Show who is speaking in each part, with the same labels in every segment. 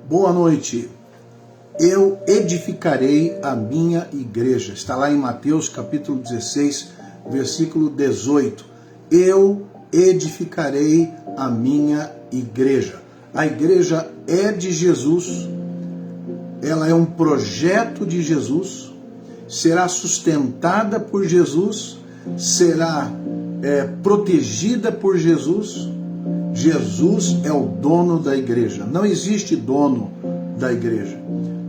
Speaker 1: Boa noite. Eu edificarei a minha igreja. Está lá em Mateus capítulo 16, versículo 18. Eu edificarei a minha igreja. A igreja é de Jesus, ela é um projeto de Jesus, será sustentada por Jesus, será protegida por Jesus. Jesus é o dono da igreja. Não existe dono da igreja.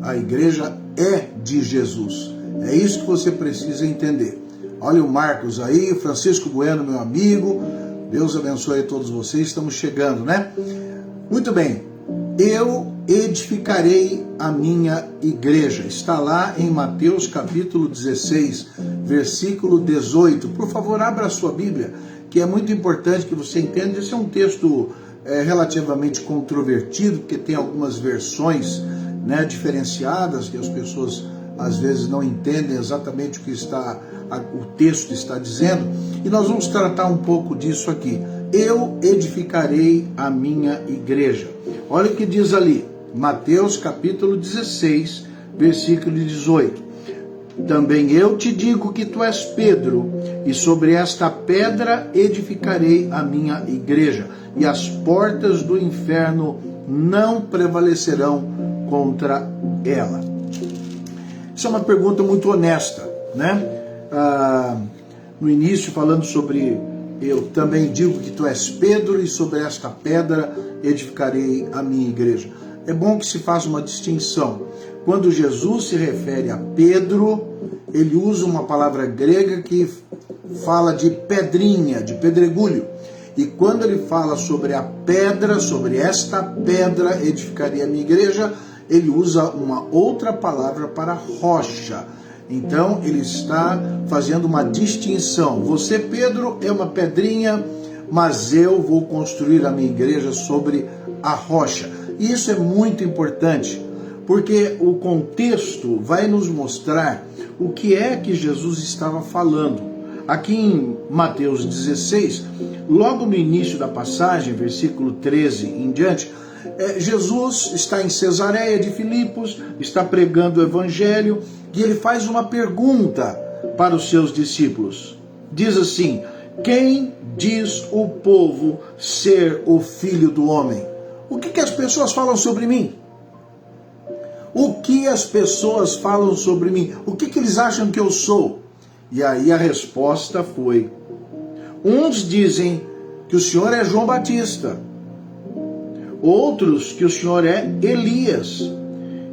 Speaker 1: A igreja é de Jesus. É isso que você precisa entender. Olha o Marcos aí, Francisco Bueno, meu amigo. Deus abençoe a todos vocês. Estamos chegando, né? Muito bem. Eu edificarei a minha igreja. Está lá em Mateus capítulo 16, versículo 18. Por favor, abra a sua Bíblia, que é muito importante que você entenda. Esse é um texto relativamente controvertido, porque tem algumas versões diferenciadas, que as pessoas às vezes não entendem exatamente o que o texto está dizendo, e nós vamos tratar um pouco disso aqui. Eu edificarei a minha igreja. Olha o que diz ali, Mateus capítulo 16, versículo 18. Também eu te digo que tu és Pedro, e sobre esta pedra edificarei a minha igreja, e as portas do inferno não prevalecerão contra ela. Isso é uma pergunta muito honesta, né? No início, falando sobre eu também digo que tu és Pedro, e sobre esta pedra edificarei a minha igreja. É bom que se faça uma distinção. Quando Jesus se refere a Pedro, ele usa uma palavra grega que fala de pedrinha, de pedregulho. E quando ele fala sobre a pedra, sobre esta pedra edificaria a minha igreja, ele usa uma outra palavra para rocha. Então ele está fazendo uma distinção. Você, Pedro, é uma pedrinha, mas eu vou construir a minha igreja sobre a rocha. E isso é muito importante, porque o contexto vai nos mostrar o que é que Jesus estava falando. Aqui em Mateus 16, logo no início da passagem, versículo 13 em diante, Jesus está em Cesareia de Filipos, está pregando o evangelho, e ele faz uma pergunta para os seus discípulos. Diz assim: quem diz o povo ser o Filho do Homem? O que as pessoas falam sobre mim? O que as pessoas falam sobre mim? O que eles acham que eu sou? E aí a resposta foi: uns dizem que o Senhor é João Batista, outros que o Senhor é Elias,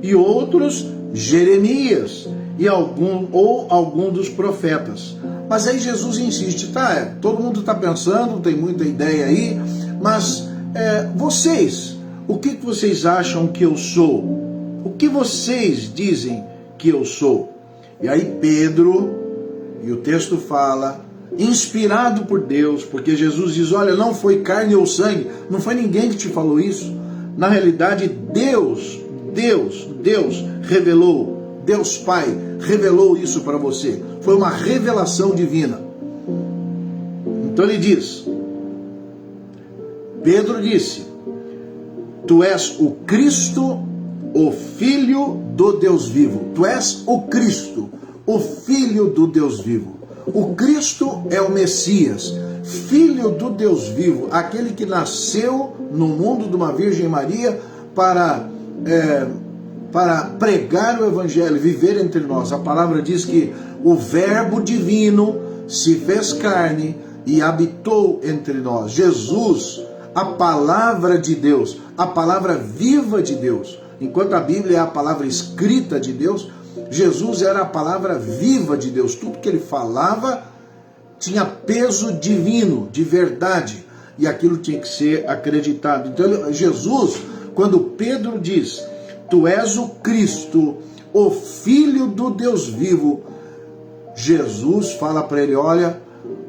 Speaker 1: e outros Jeremias, e algum dos profetas. Mas aí Jesus insiste, todo mundo está pensando, tem muita ideia aí, mas vocês, o que vocês acham que eu sou? O que vocês dizem que eu sou? E aí Pedro, e o texto fala, inspirado por Deus, porque Jesus diz, olha, não foi carne ou sangue, não foi ninguém que te falou isso. Na realidade, Deus revelou, Deus Pai revelou isso para você. Foi uma revelação divina. Então ele diz, Pedro disse, tu és o Cristo, o Filho do Deus vivo. Tu és o Cristo, o Filho do Deus vivo. O Cristo é o Messias, Filho do Deus vivo, aquele que nasceu no mundo de uma Virgem Maria para pregar o Evangelho, viver entre nós. A palavra diz que o Verbo divino se fez carne e habitou entre nós. Jesus, a palavra de Deus, a palavra viva de Deus. Enquanto a Bíblia é a palavra escrita de Deus, Jesus era a palavra viva de Deus. Tudo que ele falava tinha peso divino, de verdade, e aquilo tinha que ser acreditado. Então Jesus, quando Pedro diz, tu és o Cristo, o Filho do Deus vivo, Jesus fala para ele, olha,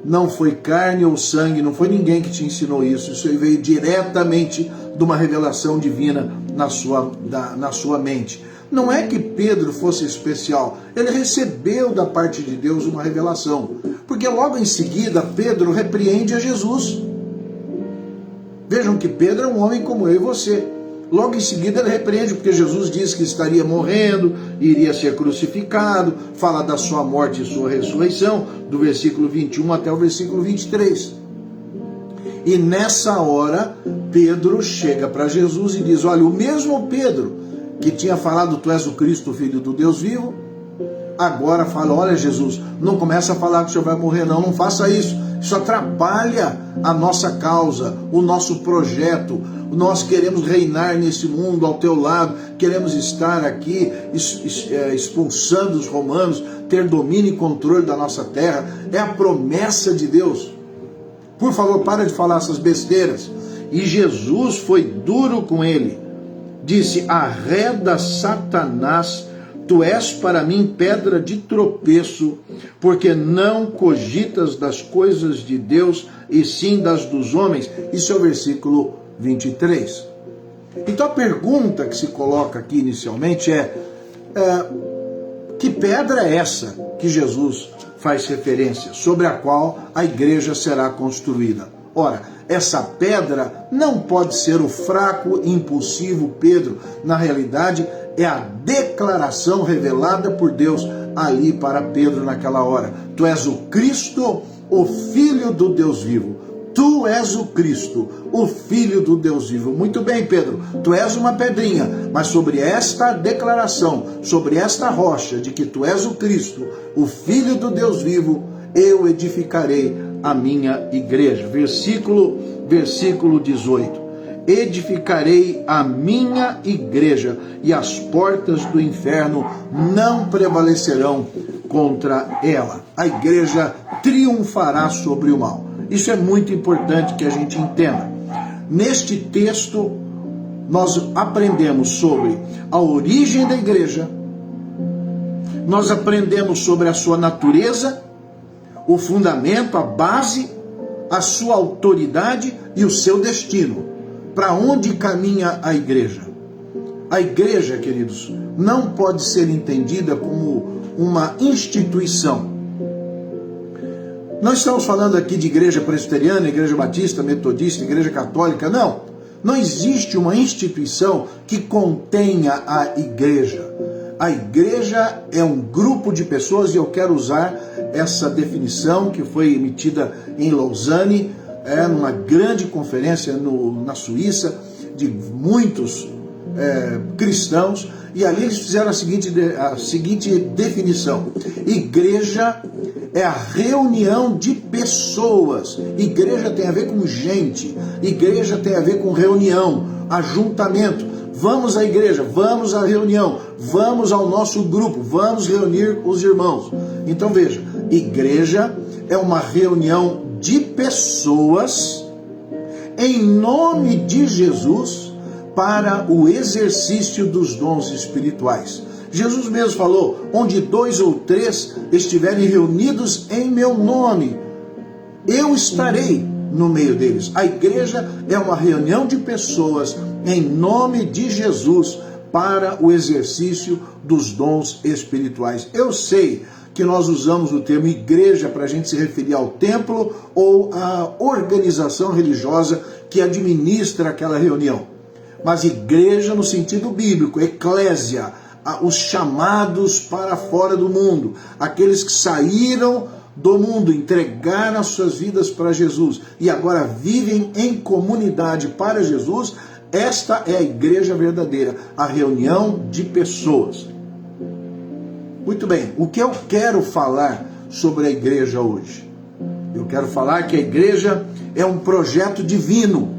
Speaker 1: não foi carne ou sangue, não foi ninguém que te ensinou isso, isso aí veio diretamente de uma revelação divina na sua mente. Não é que Pedro fosse especial, ele recebeu da parte de Deus uma revelação, porque logo em seguida Pedro repreende a Jesus. Vejam que Pedro é um homem como eu e você, Logo em seguida ele repreende, porque Jesus disse que estaria morrendo, iria ser crucificado, fala da sua morte e sua ressurreição, do versículo 21 até o versículo 23. E nessa hora, Pedro chega para Jesus e diz: olha, o mesmo Pedro que tinha falado, tu és o Cristo, filho do Deus vivo, agora fala: olha, Jesus, não começa a falar que o senhor vai morrer, não faça isso. Isso atrapalha a nossa causa, o nosso projeto. Nós queremos reinar nesse mundo ao teu lado, queremos estar aqui expulsando os romanos, ter domínio e controle da nossa terra. É a promessa de Deus. Por favor, para de falar essas besteiras. E Jesus foi duro com ele. Disse: arreda, Satanás, tu és para mim pedra de tropeço, porque não cogitas das coisas de Deus, e sim das dos homens. Isso é o versículo 23. Então a pergunta que se coloca aqui inicialmente é que pedra é essa que Jesus faz referência, sobre a qual a igreja será construída? Ora, essa pedra não pode ser o fraco e impulsivo Pedro. Na realidade, é a declaração revelada por Deus ali para Pedro naquela hora: tu és o Cristo, o Filho do Deus vivo. Tu és o Cristo, o Filho do Deus vivo. Muito bem, Pedro, tu és uma pedrinha, mas sobre esta declaração, sobre esta rocha de que tu és o Cristo, o Filho do Deus vivo, eu edificarei a minha igreja. Versículo 18. Edificarei a minha igreja, e as portas do inferno não prevalecerão contra ela. A igreja triunfará sobre o mal. Isso é muito importante que a gente entenda. Neste texto, nós aprendemos sobre a origem da igreja, nós aprendemos sobre a sua natureza, o fundamento, a base, a sua autoridade e o seu destino. Para onde caminha a igreja? A igreja, queridos, não pode ser entendida como uma instituição. Não estamos falando aqui de igreja presbiteriana, igreja batista, metodista, igreja católica, não. Não existe uma instituição que contenha a igreja. A igreja é um grupo de pessoas, e eu quero usar essa definição que foi emitida em Lausanne, numa grande conferência na Suíça, de muitos cristãos, e ali eles fizeram a seguinte definição: igreja é a reunião de pessoas. Igreja tem a ver com gente, igreja tem a ver com reunião, ajuntamento. Vamos à igreja, vamos à reunião, vamos ao nosso grupo, vamos reunir os irmãos. Então veja, igreja é uma reunião de pessoas em nome de Jesus para o exercício dos dons espirituais. Jesus mesmo falou: onde 2 ou 3 estiverem reunidos em meu nome, eu estarei no meio deles. A igreja é uma reunião de pessoas em nome de Jesus para o exercício dos dons espirituais. Eu sei que nós usamos o termo igreja para a gente se referir ao templo ou à organização religiosa que administra aquela reunião. Mas igreja no sentido bíblico, eclésia, os chamados para fora do mundo, aqueles que saíram do mundo, entregaram as suas vidas para Jesus e agora vivem em comunidade para Jesus. Esta é a igreja verdadeira, a reunião de pessoas. Muito bem, o que eu quero falar sobre a igreja hoje? Eu quero falar que a igreja é um projeto divino.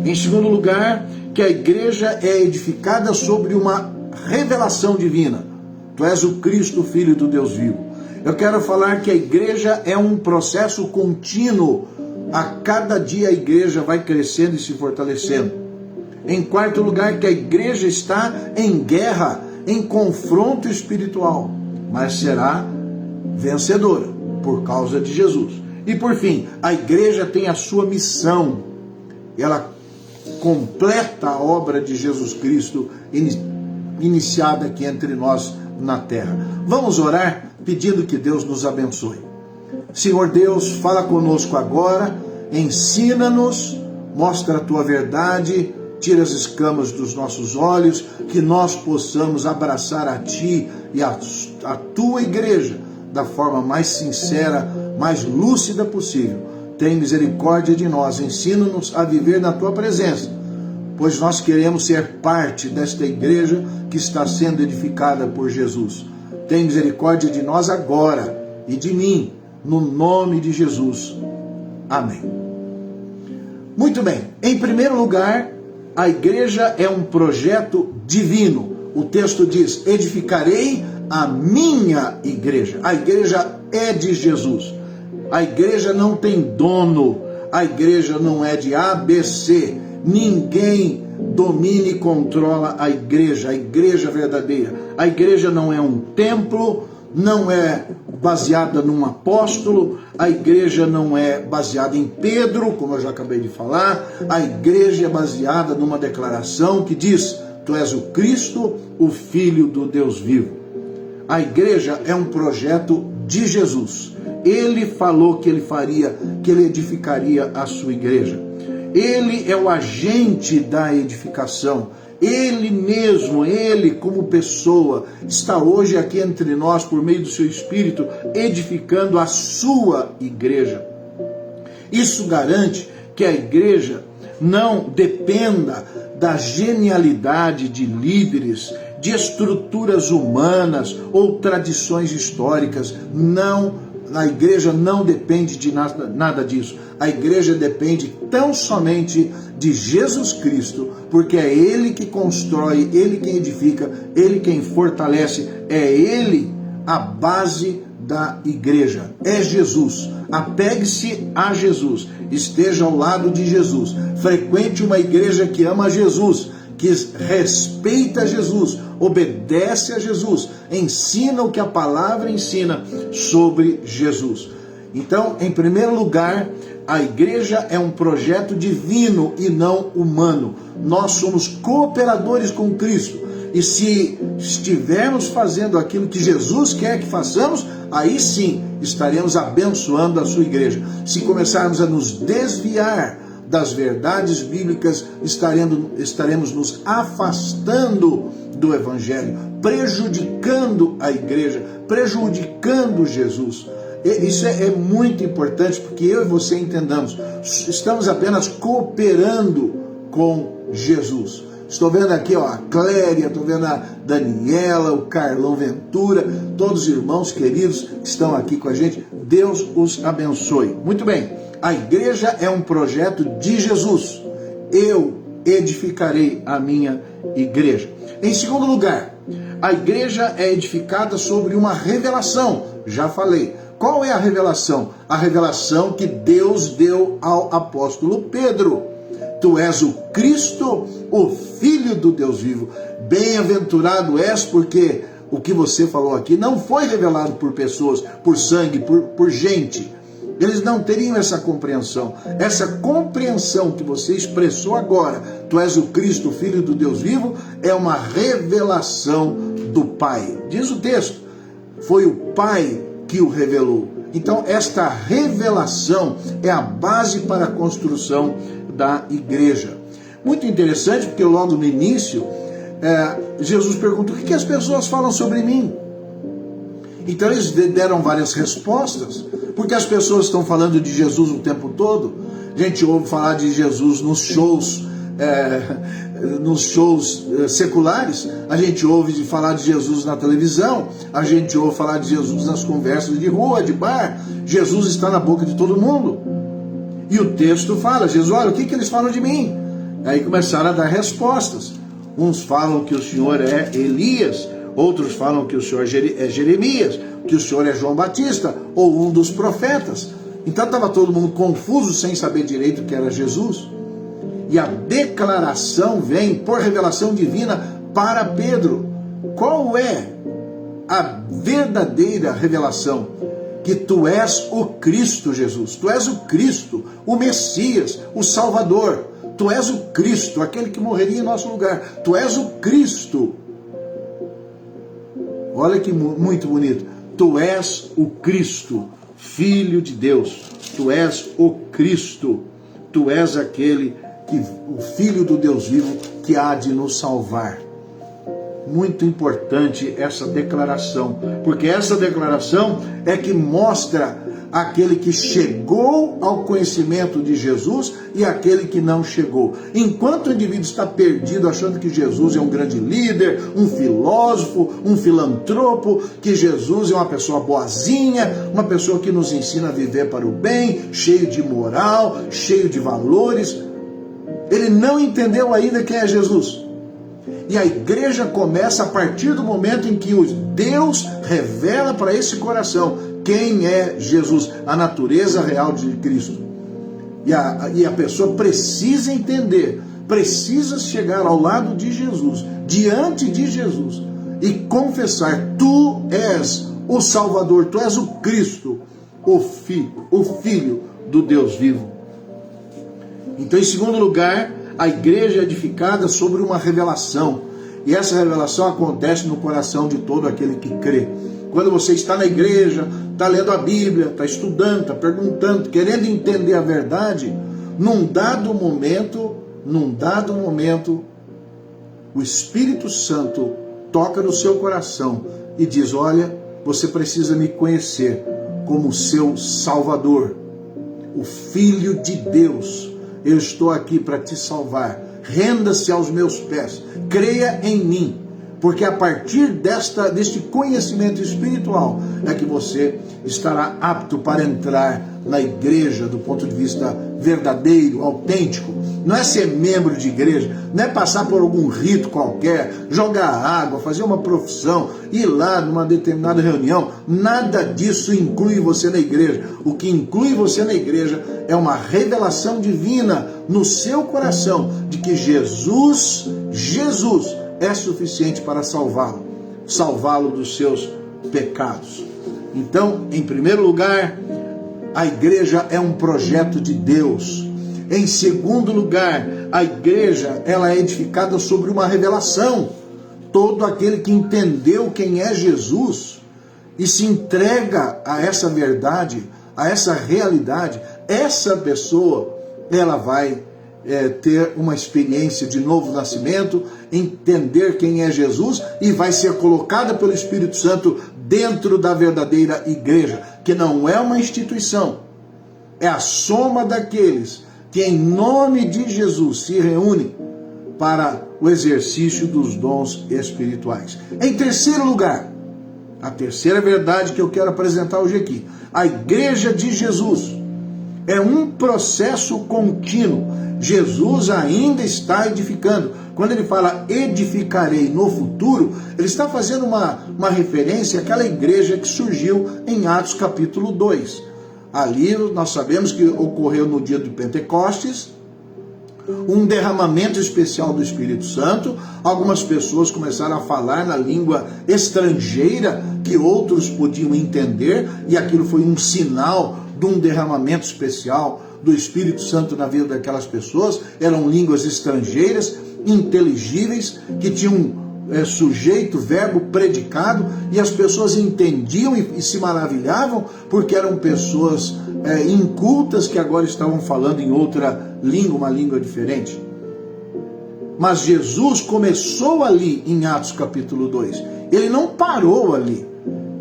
Speaker 1: Em segundo lugar, que a igreja é edificada sobre uma revelação divina. Tu és o Cristo, Filho do Deus vivo. Eu quero falar que a igreja é um processo contínuo. A cada dia a igreja vai crescendo e se fortalecendo. Em quarto lugar, que a igreja está em guerra, em confronto espiritual, mas será vencedora por causa de Jesus. E por fim, a igreja tem a sua missão. Ela completa a obra de Jesus Cristo iniciada aqui entre nós na terra. Vamos orar pedindo que Deus nos abençoe. Senhor Deus, fala conosco agora, ensina-nos, mostra a tua verdade, tira as escamas dos nossos olhos, que nós possamos abraçar a Ti e a Tua igreja da forma mais sincera, mais lúcida possível. Tem misericórdia de nós, ensina-nos a viver na Tua presença, pois nós queremos ser parte desta igreja que está sendo edificada por Jesus. Tem misericórdia de nós agora e de mim, no nome de Jesus. Amém. Muito bem, em primeiro lugar, a igreja é um projeto divino. O texto diz: edificarei a minha igreja. A igreja é de Jesus. A igreja não tem dono. A igreja não é de ABC. Ninguém domina e controla a igreja verdadeira. A igreja não é um templo, não é baseada num apóstolo, a igreja não é baseada em Pedro, como eu já acabei de falar. A igreja é baseada numa declaração que diz: Tu és o Cristo, o Filho do Deus vivo. A igreja é um projeto de Jesus. Ele falou que ele faria, que ele edificaria a sua igreja. Ele é o agente da edificação. Ele mesmo, ele como pessoa, está hoje aqui entre nós por meio do seu Espírito, edificando a sua igreja. Isso garante que a igreja não dependa da genialidade de líderes, de estruturas humanas ou tradições históricas. Não, a igreja não depende de nada disso. A igreja depende tão somente de Jesus Cristo, porque é Ele que constrói, Ele quem edifica, Ele quem fortalece, é Ele a base da igreja. É Jesus. Apegue-se a Jesus, esteja ao lado de Jesus, frequente uma igreja que ama Jesus, que respeita Jesus, obedece a Jesus, ensina o que a palavra ensina sobre Jesus. Então, em primeiro lugar, a igreja é um projeto divino e não humano. Nós somos cooperadores com Cristo. E se estivermos fazendo aquilo que Jesus quer que façamos, aí sim estaremos abençoando a sua igreja. Se começarmos a nos desviar das verdades bíblicas, estaremos nos afastando do Evangelho, prejudicando a igreja, prejudicando Jesus. Isso é muito importante, porque eu e você entendamos, estamos apenas cooperando com Jesus. Estou vendo aqui a Cléria, estou vendo a Daniela, o Carlão Ventura, todos os irmãos queridos que estão aqui com a gente. Deus os abençoe. Muito bem, a igreja é um projeto de Jesus. Eu edificarei a minha igreja. Em segundo lugar, a igreja é edificada sobre uma revelação. Já falei. Qual é a revelação? A revelação que Deus deu ao apóstolo Pedro. Tu és o Cristo, o Filho do Deus vivo. Bem-aventurado és, porque o que você falou aqui não foi revelado por pessoas, por sangue, por gente. Eles não teriam essa compreensão. Essa compreensão que você expressou agora, tu és o Cristo, o Filho do Deus vivo, é uma revelação do Pai. Diz o texto, foi o Pai que o revelou. Então, esta revelação é a base para a construção da igreja. Muito interessante, porque logo no início, Jesus pergunta: o que as pessoas falam sobre mim? Então eles deram várias respostas, porque as pessoas estão falando de Jesus o tempo todo. A gente ouve falar de Jesus nos shows seculares, a gente ouve falar de Jesus na televisão, a gente ouve falar de Jesus nas conversas de rua, de bar. Jesus está na boca de todo mundo. E o texto fala, Jesus, olha, o que eles falam de mim? Aí começaram a dar respostas. Uns falam que o Senhor é Elias, outros falam que o Senhor é Jeremias, que o Senhor é João Batista, ou um dos profetas. Então estava todo mundo confuso, sem saber direito o que era Jesus. E a declaração vem por revelação divina para Pedro. Qual é a verdadeira revelação? Que tu és o Cristo, Jesus. Tu és o Cristo, o Messias, o Salvador. Tu és o Cristo, aquele que morreria em nosso lugar. Tu és o Cristo. Olha que muito bonito. Tu és o Cristo, Filho de Deus. Tu és o Cristo. Tu és aquele o Filho do Deus vivo que há de nos salvar. Muito importante essa declaração, porque essa declaração é que mostra aquele que chegou ao conhecimento de Jesus e aquele que não chegou. Enquanto o indivíduo está perdido achando que Jesus é um grande líder, um filósofo, um filantropo, que Jesus é uma pessoa boazinha, uma pessoa que nos ensina a viver para o bem, cheio de moral, cheio de valores, ele não entendeu ainda quem é Jesus. E a igreja começa a partir do momento em que Deus revela para esse coração quem é Jesus, a natureza real de Cristo. E a pessoa precisa entender, precisa chegar ao lado de Jesus, diante de Jesus, e confessar: tu és o Salvador, tu és o Cristo, o Filho do Deus vivo. Então, em segundo lugar, a igreja é edificada sobre uma revelação. E essa revelação acontece no coração de todo aquele que crê. Quando você está na igreja, está lendo a Bíblia, está estudando, está perguntando, querendo entender a verdade, num dado momento, o Espírito Santo toca no seu coração e diz: olha, você precisa me conhecer como seu Salvador, o Filho de Deus. Eu estou aqui para te salvar. Renda-se aos meus pés. Creia em mim. Porque a partir deste conhecimento espiritual é que você estará apto para entrar na igreja do ponto de vista verdadeiro, autêntico. Não é ser membro de igreja, não é passar por algum rito qualquer, jogar água, fazer uma profissão, ir lá numa determinada reunião. Nada disso inclui você na igreja. O que inclui você na igreja é uma revelação divina no seu coração de que Jesus é suficiente para salvá-lo dos seus pecados. Então, em primeiro lugar, a igreja é um projeto de Deus. Em segundo lugar, a igreja ela é edificada sobre uma revelação. Todo aquele que entendeu quem é Jesus e se entrega a essa verdade, a essa realidade, essa pessoa, ela vai ter uma experiência de novo nascimento, entender quem é Jesus e vai ser colocada pelo Espírito Santo dentro da verdadeira igreja, que não é uma instituição, é a soma daqueles que em nome de Jesus se reúnem para o exercício dos dons espirituais. Em terceiro lugar, a terceira verdade que eu quero apresentar hoje aqui: a igreja de Jesus é um processo contínuo. Jesus ainda está edificando. Quando ele fala edificarei no futuro, ele está fazendo uma referência àquela igreja que surgiu em Atos capítulo 2. Ali nós sabemos que ocorreu no dia do Pentecostes um derramamento especial do Espírito Santo. Algumas pessoas começaram a falar na língua estrangeira que outros podiam entender, e aquilo foi um sinal de um derramamento especial do Espírito Santo na vida daquelas pessoas. Eram línguas estrangeiras, inteligíveis, que tinham sujeito, verbo, predicado, e as pessoas entendiam e se maravilhavam, porque eram pessoas incultas que agora estavam falando em outra língua, uma língua diferente. Mas Jesus começou ali em Atos capítulo 2. Ele não parou ali.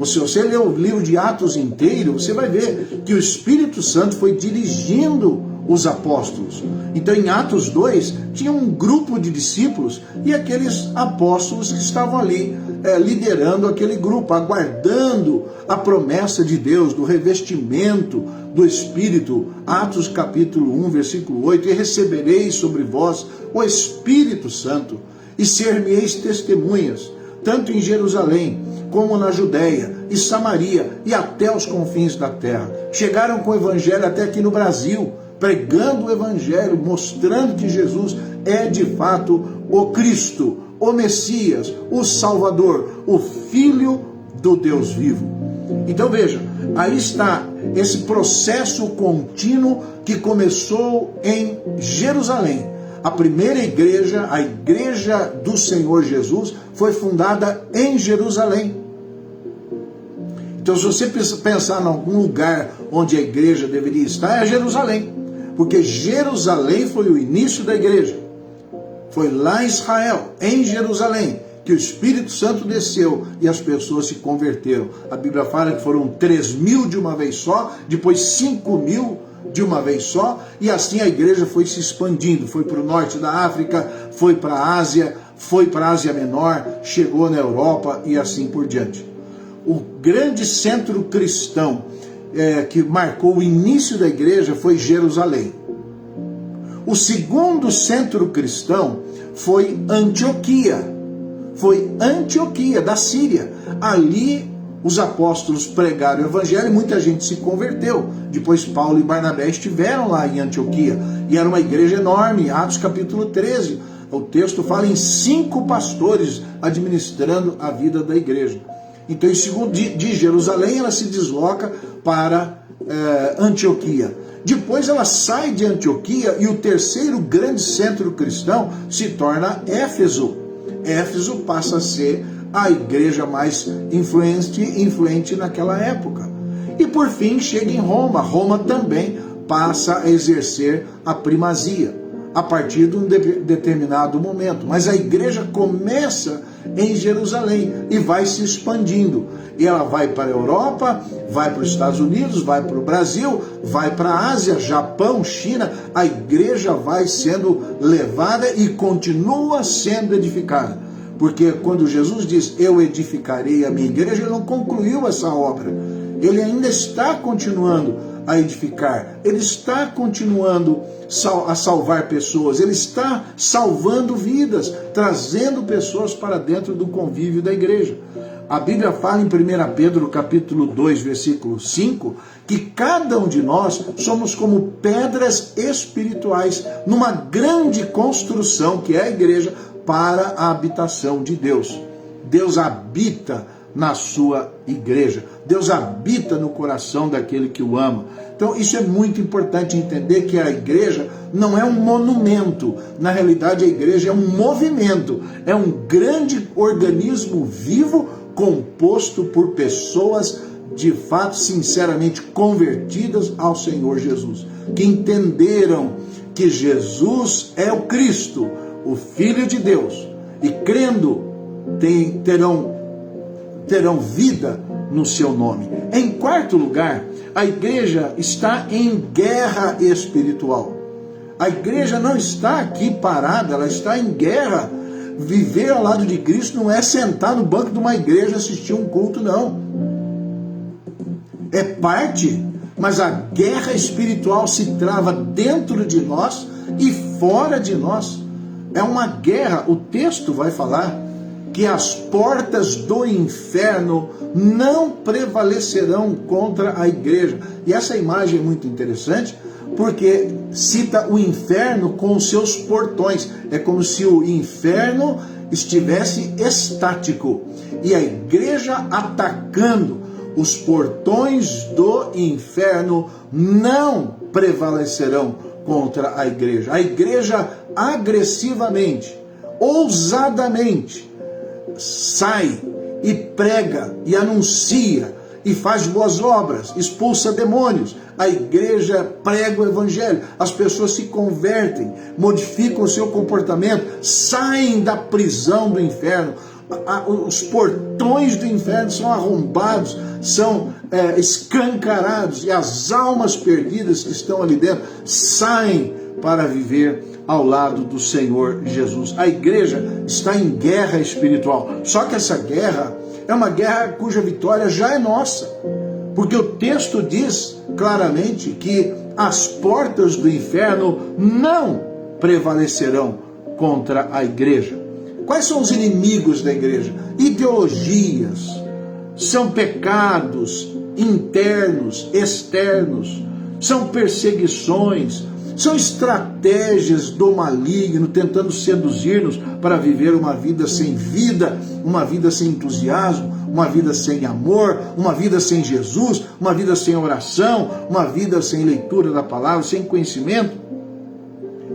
Speaker 1: Se você ler o livro de Atos inteiro, você vai ver que o Espírito Santo foi dirigindo os apóstolos. Então, em Atos 2, tinha um grupo de discípulos e aqueles apóstolos que estavam ali liderando aquele grupo, aguardando a promessa de Deus, do revestimento do Espírito. Atos capítulo 1, versículo 8: e recebereis sobre vós o Espírito Santo, e ser-me-eis testemunhas, tanto em Jerusalém, como na Judéia e Samaria e até os confins da terra. Chegaram com o evangelho até aqui no Brasil, pregando o evangelho, mostrando que Jesus é de fato o Cristo, o Messias, o Salvador, o Filho do Deus vivo. Então veja, aí está esse processo contínuo que começou em Jerusalém. A primeira igreja, a igreja do Senhor Jesus, foi fundada em Jerusalém. Então, se você pensar em algum lugar onde a igreja deveria estar, é Jerusalém. porque Jerusalém foi o início da igreja. Foi lá em Israel, em Jerusalém, que o Espírito Santo desceu e as pessoas se converteram. A Bíblia fala que foram 3.000 de uma vez só, depois 5.000 de uma vez só, e assim a igreja foi se expandindo. Foi para o norte da África, foi para a Ásia, foi para a Ásia Menor, chegou na Europa e assim por diante. O grande centro cristão que marcou o início da igreja foi Jerusalém. O segundo centro cristão foi Antioquia. Foi Antioquia, da Síria. Ali os apóstolos pregaram o evangelho e muita gente se converteu. Depois Paulo e Barnabé estiveram lá em Antioquia. E era uma igreja enorme, Atos capítulo 13. O texto fala em 5 pastores administrando a vida da igreja. Então, de Jerusalém, ela se desloca para Antioquia. Depois ela sai de Antioquia e o terceiro grande centro cristão se torna Éfeso. Éfeso passa a ser a igreja mais influente naquela época. E por fim chega em Roma. Roma também passa a exercer a primazia a partir de um determinado momento. Mas a igreja começa em Jerusalém e vai se expandindo. E ela vai para a Europa, vai para os Estados Unidos, vai para o Brasil, vai para a Ásia, Japão, China. A igreja vai sendo levada e continua sendo edificada. Porque quando Jesus diz, eu edificarei a minha igreja, ele não concluiu essa obra. Ele ainda está continuando a edificar, ele está continuando a salvar pessoas, ele está salvando vidas, trazendo pessoas para dentro do convívio da igreja. A Bíblia fala em 1 Pedro capítulo 2, versículo 5, que cada um de nós somos como pedras espirituais numa grande construção que é a igreja para a habitação de Deus. Deus habita na sua igreja. Deus habita no coração daquele que o ama. Então isso é muito importante entender, que a igreja não é um monumento. Na realidade a igreja é um movimento. É um grande organismo vivo composto por pessoas de fato sinceramente convertidas ao Senhor Jesus, que entenderam que Jesus é o Cristo, o Filho de Deus, e crendo terão vida no seu nome. Em quarto lugar, a igreja está em guerra espiritual. A igreja não está aqui parada, ela está em guerra. Viver ao lado de Cristo não é sentar no banco de uma igreja assistir um culto, não. É parte, mas a guerra espiritual se trava dentro de nós e fora de nós. É uma guerra, o texto vai falar que as portas do inferno não prevalecerão contra a igreja. E essa imagem é muito interessante, porque cita o inferno com os seus portões. É como se o inferno estivesse estático e a igreja atacando. Os portões do inferno não prevalecerão contra a igreja. A igreja agressivamente, ousadamente, sai e prega e anuncia e faz boas obras, expulsa demônios. A igreja prega o evangelho, as pessoas se convertem, modificam o seu comportamento, saem da prisão do inferno. Os portões do inferno são arrombados, são escancarados, e as almas perdidas que estão ali dentro saem para viver ao lado do Senhor Jesus. A igreja está em guerra espiritual. Só que essa guerra é uma guerra cuja vitória já é nossa. Porque o texto diz claramente que as portas do inferno não prevalecerão contra a igreja. Quais são os inimigos da igreja? Ideologias, são pecados internos, externos, são perseguições, são estratégias do maligno tentando seduzir-nos para viver uma vida, uma vida sem entusiasmo, uma vida sem amor, uma vida sem Jesus, uma vida sem oração, uma vida sem leitura da palavra, sem conhecimento.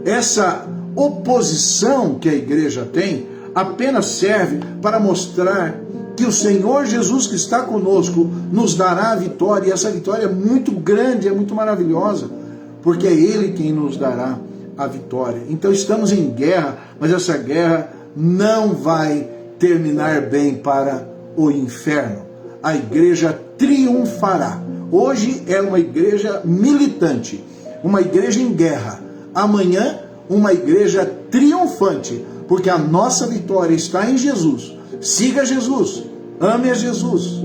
Speaker 1: Essa oposição que a igreja tem apenas serve para mostrar que o Senhor Jesus que está conosco nos dará a vitória, e essa vitória é muito grande, é muito maravilhosa, porque é Ele quem nos dará a vitória. Então estamos em guerra, mas essa guerra não vai terminar bem para o inferno. A igreja triunfará. Hoje é uma igreja militante, uma igreja em guerra. Amanhã, uma igreja triunfante, porque a nossa vitória está em Jesus. Siga Jesus, ame a Jesus,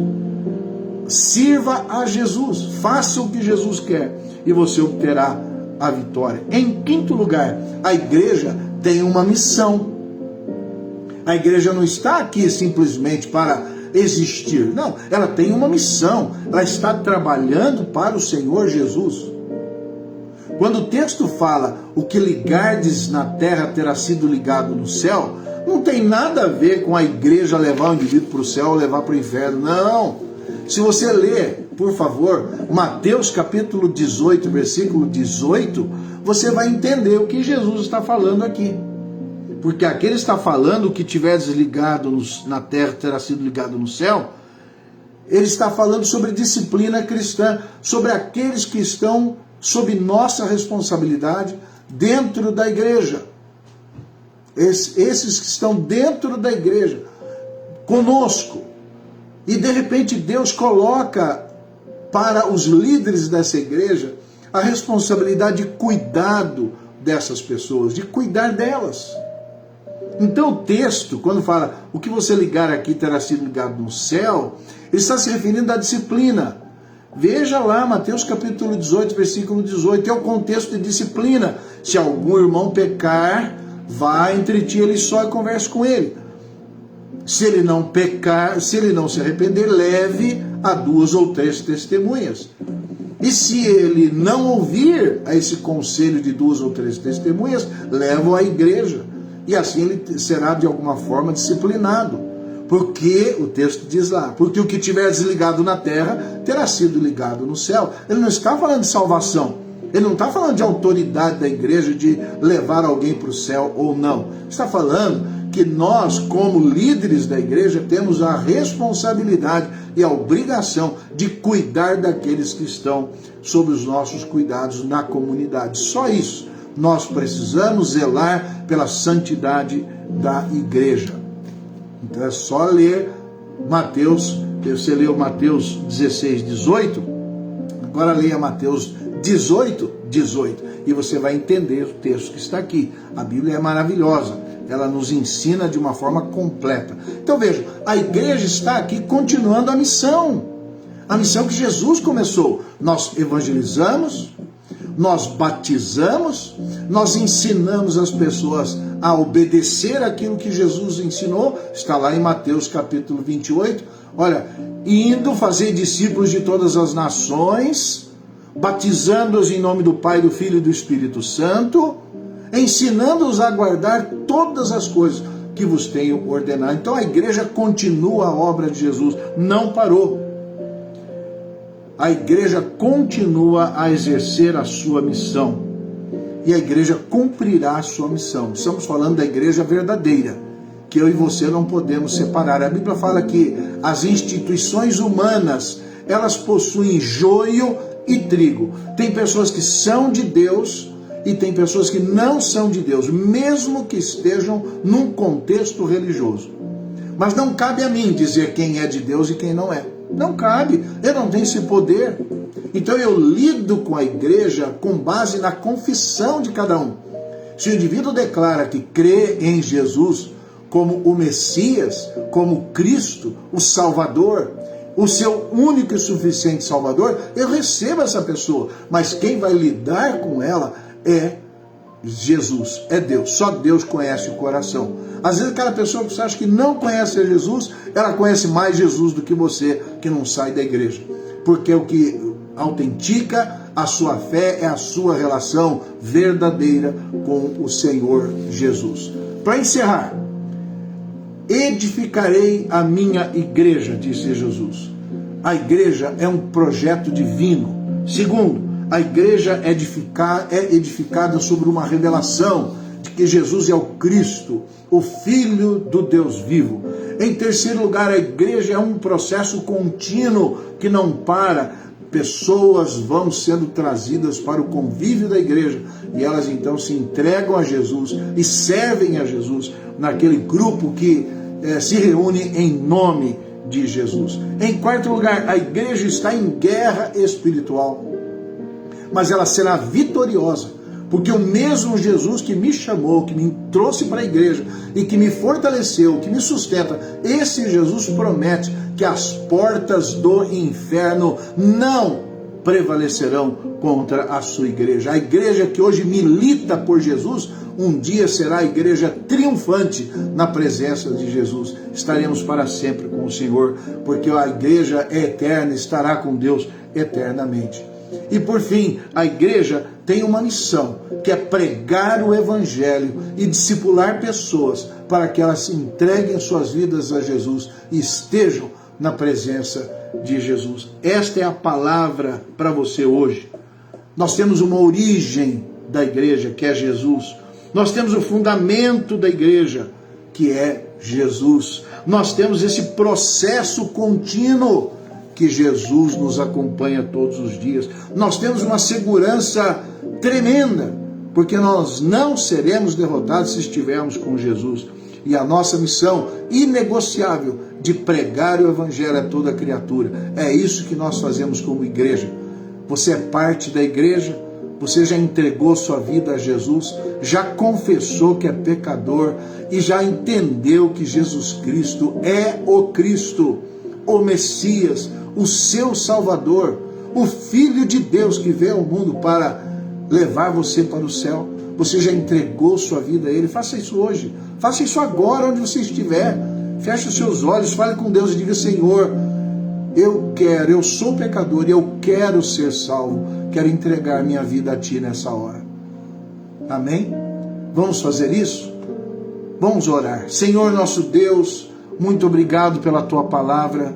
Speaker 1: sirva a Jesus, faça o que Jesus quer e você obterá a vitória. Em quinto lugar, a igreja tem uma missão. A igreja não está aqui simplesmente para existir. Não, ela tem uma missão. Ela está trabalhando para o Senhor Jesus. Quando o texto fala o que ligardes na terra terá sido ligado no céu, não tem nada a ver com a igreja levar o indivíduo para o céu ou levar para o inferno. Não. Se você ler, por favor, Mateus capítulo 18, versículo 18, você vai entender o que Jesus está falando aqui. Porque aqui ele está falando que tiveres ligado na terra terá sido ligado no céu. Ele está falando sobre disciplina cristã, sobre aqueles que estão sob nossa responsabilidade dentro da igreja. Esses que estão dentro da igreja, conosco. E de repente Deus coloca para os líderes dessa igreja a responsabilidade de cuidado dessas pessoas, de cuidar delas. Então o texto, quando fala o que você ligar aqui terá sido ligado no céu, ele está se referindo à disciplina. Veja lá, Mateus capítulo 18, versículo 18, é o contexto de disciplina. Se algum irmão pecar, vá entre ti ele só e converse com ele. Se ele não pecar, se ele não se arrepender, leve a 2 ou 3 testemunhas. E se ele não ouvir a esse conselho de 2 ou 3 testemunhas, leva-o à igreja. E assim ele será de alguma forma disciplinado. Porque, o texto diz lá, porque o que tiver desligado na terra terá sido ligado no céu. Ele não está falando de salvação. Ele não está falando de autoridade da igreja, de levar alguém para o céu ou não. Está falando que nós, como líderes da igreja, temos a responsabilidade e a obrigação de cuidar daqueles que estão sob os nossos cuidados na comunidade. Só isso. Nós precisamos zelar pela santidade da igreja. Então é só ler Mateus, você leu Mateus 16, 18, agora leia Mateus 18, 18, e você vai entender o texto que está aqui. A Bíblia é maravilhosa, ela nos ensina de uma forma completa. Então veja, a igreja está aqui continuando a missão que Jesus começou. Nós evangelizamos, nós batizamos, nós ensinamos as pessoas a obedecer aquilo que Jesus ensinou. Está lá em Mateus capítulo 28. Olha, indo fazer discípulos de todas as nações, batizando-os em nome do Pai, do Filho e do Espírito Santo, ensinando-os a guardar todas as coisas que vos tenho ordenado. Então a igreja continua a obra de Jesus, não parou. A igreja continua a exercer a sua missão. E a igreja cumprirá a sua missão. Estamos falando da igreja verdadeira, que eu e você não podemos separar. A Bíblia fala que as instituições humanas, elas possuem joio e trigo. Tem pessoas que são de Deus e tem pessoas que não são de Deus, mesmo que estejam num contexto religioso. Mas não cabe a mim dizer quem é de Deus e quem não é. Não cabe, eu não tenho esse poder. Então eu lido com a igreja com base na confissão de cada um. Se o indivíduo declara que crê em Jesus como o Messias, como Cristo, o Salvador, o seu único e suficiente Salvador, eu recebo essa pessoa. Mas quem vai lidar com ela é Jesus, é Deus. Só Deus conhece o coração. Às vezes aquela pessoa que você acha que não conhece a Jesus, ela conhece mais Jesus do que você que não sai da igreja. Porque o que autentica a sua fé é a sua relação verdadeira com o Senhor Jesus. Para encerrar, edificarei a minha igreja, disse Jesus. A igreja é um projeto divino. Segundo, a igreja é edificada sobre uma revelação de que Jesus é o Cristo, o Filho do Deus vivo. Em terceiro lugar, a igreja é um processo contínuo que não para. pessoas vão sendo trazidas para o convívio da igreja e elas então se entregam a Jesus e servem a Jesus naquele grupo que se reúne em nome de Jesus. Em quarto lugar, a igreja está em guerra espiritual, mas ela será vitoriosa, porque o mesmo Jesus que me chamou, que me trouxe para a igreja e que me fortaleceu, que me sustenta, esse Jesus promete que as portas do inferno não prevalecerão contra a sua igreja. A igreja que hoje milita por Jesus, um dia será a igreja triunfante na presença de Jesus. Estaremos para sempre com o Senhor, porque a igreja é eterna, estará com Deus eternamente. E por fim, a igreja tem uma missão, que é pregar o evangelho e discipular pessoas para que elas entreguem suas vidas a Jesus e estejam na presença de Jesus. Esta é a palavra para você hoje. Nós temos uma origem da igreja, que é Jesus. Nós temos o fundamento da igreja, que é Jesus. Nós temos esse processo contínuo, que Jesus nos acompanha todos os dias. Nós temos uma segurança tremenda, porque nós não seremos derrotados se estivermos com Jesus. E a nossa missão inegociável de pregar o evangelho a toda criatura. É isso que nós fazemos como igreja. Você é parte da igreja, você já entregou sua vida a Jesus, já confessou que é pecador e já entendeu que Jesus Cristo é o Cristo, o Messias, o seu Salvador, o Filho de Deus que veio ao mundo para levar você para o céu. Você já entregou sua vida a Ele. Faça isso hoje, faça isso agora onde você estiver. Feche os seus olhos, fale com Deus e diga: Senhor, eu sou pecador e eu quero ser salvo, quero entregar minha vida a Ti nessa hora. Amém? Vamos fazer isso? Vamos orar. Senhor nosso Deus, muito obrigado pela Tua palavra,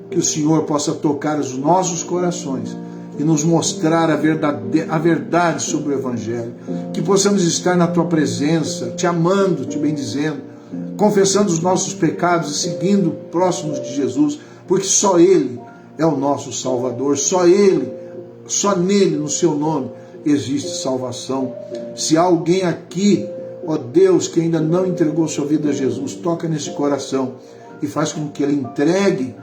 Speaker 1: que o Senhor possa tocar os nossos corações e nos mostrar a verdade sobre o Evangelho, que possamos estar na Tua presença, Te amando, Te bendizendo, confessando os nossos pecados e seguindo próximos de Jesus, porque só Ele é o nosso Salvador, só nele, no Seu nome, existe salvação. Se há alguém aqui, ó Deus, que ainda não entregou sua vida a Jesus, toca nesse coração e faz com que ele entregue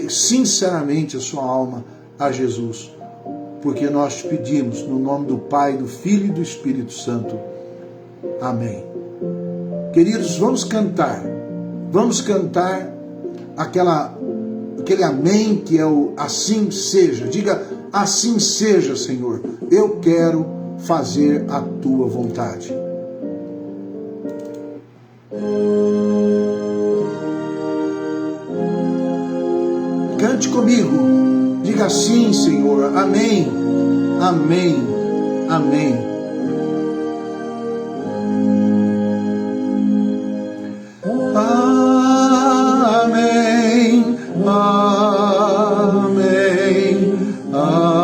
Speaker 1: sinceramente a sua alma a Jesus, porque nós te pedimos no nome do Pai, do Filho e do Espírito Santo. Amém. Queridos, vamos cantar aquele amém que é o assim seja. Diga: assim seja, Senhor, eu quero fazer a tua vontade. Cante comigo, diga: sim, Senhor, amém, amém, amém. Amém, amém, amém.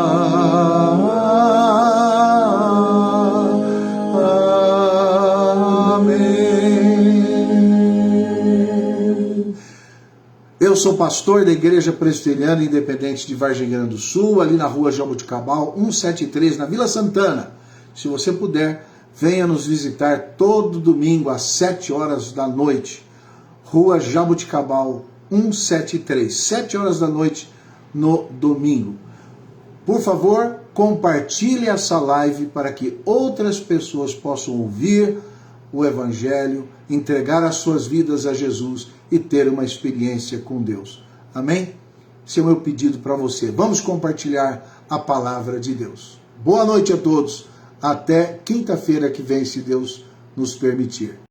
Speaker 1: Eu sou pastor da Igreja Presbiteriana Independente de Vargem Grande do Sul, ali na rua Jaboticabal 173, na Vila Santana. Se você puder, venha nos visitar todo domingo às 7 horas da noite. Rua Jaboticabal 173, 7 horas da noite no domingo. Por favor, compartilhe essa live para que outras pessoas possam ouvir o Evangelho, entregar as suas vidas a Jesus e ter uma experiência com Deus. Amém? Esse é o meu pedido para você. Vamos compartilhar a palavra de Deus. Boa noite a todos. Até quinta-feira que vem, se Deus nos permitir.